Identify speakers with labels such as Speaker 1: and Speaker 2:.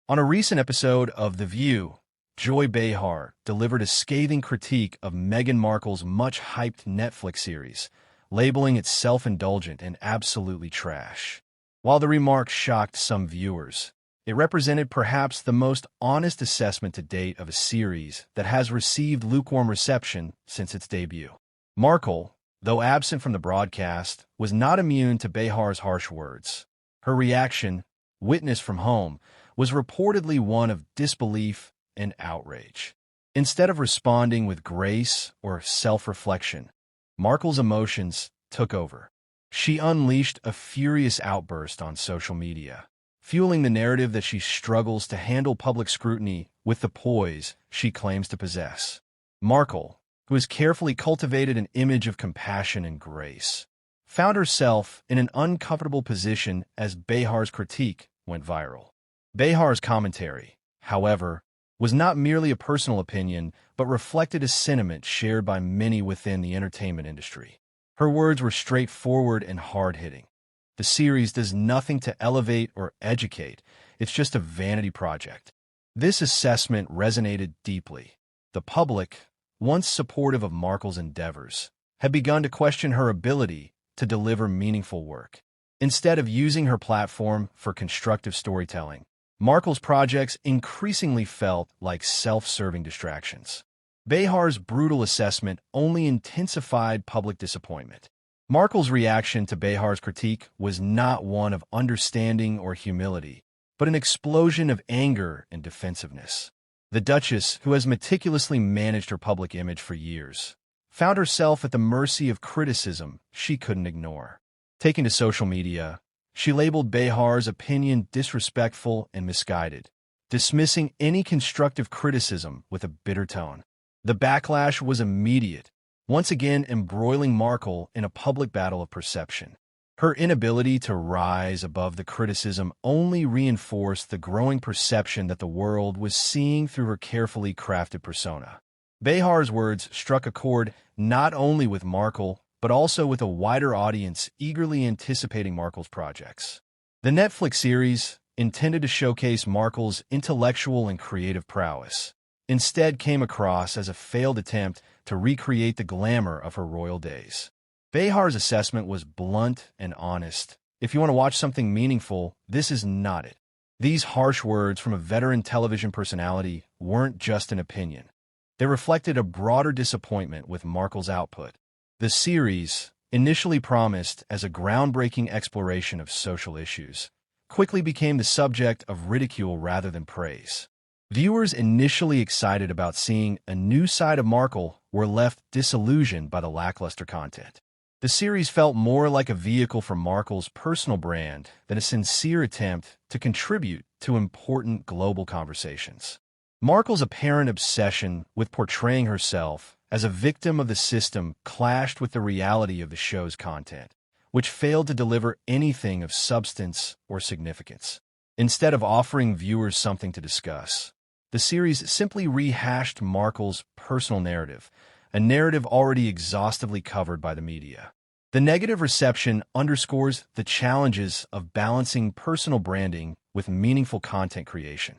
Speaker 1: On a recent episode of The View, Joy Behar delivered a scathing critique of Meghan Markle's much-hyped Netflix series, labeling it self-indulgent and absolutely trash. While the remark shocked some viewers, it represented perhaps the most honest assessment to date of a series that has received lukewarm reception since its debut. Markle, though absent from the broadcast, was not immune to Behar's harsh words. Her reaction, witnessed from home, was reportedly one of disbelief and outrage. Instead of responding with grace or self-reflection, Markle's emotions took over. She unleashed a furious outburst on social media, fueling the narrative that she struggles to handle public scrutiny with the poise she claims to possess. Markle, who has carefully cultivated an image of compassion and grace, found herself in an uncomfortable position as Behar's critique went viral. Behar's commentary, however, was not merely a personal opinion, but reflected a sentiment shared by many within the entertainment industry. Her words were straightforward and hard-hitting. The series does nothing to elevate or educate, it's just a vanity project. This assessment resonated deeply. The public, once supportive of Markle's endeavors, had begun to question her ability to deliver meaningful work. Instead of using her platform for constructive storytelling, Markle's projects increasingly felt like self-serving distractions. Behar's brutal assessment only intensified public disappointment. Markle's reaction to Behar's critique was not one of understanding or humility, but an explosion of anger and defensiveness. The Duchess, who has meticulously managed her public image for years, found herself at the mercy of criticism she couldn't ignore. Taking to social media, she labeled Behar's opinion disrespectful and misguided, dismissing any constructive criticism with a bitter tone. The backlash was immediate, once again embroiling Markle in a public battle of perception. Her inability to rise above the criticism only reinforced the growing perception that the world was seeing through her carefully crafted persona. Behar's words struck a chord not only with Markle, but also with a wider audience eagerly anticipating Markle's projects. The Netflix series, intended to showcase Markle's intellectual and creative prowess, instead came across as a failed attempt to recreate the glamour of her royal days. Behar's assessment was blunt and honest. If you want to watch something meaningful, this is not it. These harsh words from a veteran television personality weren't just an opinion. They reflected a broader disappointment with Markle's output. The series, initially promised as a groundbreaking exploration of social issues, quickly became the subject of ridicule rather than praise. Viewers initially excited about seeing a new side of Markle were left disillusioned by the lackluster content. The series felt more like a vehicle for Markle's personal brand than a sincere attempt to contribute to important global conversations. Markle's apparent obsession with portraying herself as a victim of the system clashed with the reality of the show's content, which failed to deliver anything of substance or significance. Instead of offering viewers something to discuss, the series simply rehashed Markle's personal narrative, a narrative already exhaustively covered by the media. The negative reception underscores the challenges of balancing personal branding with meaningful content creation.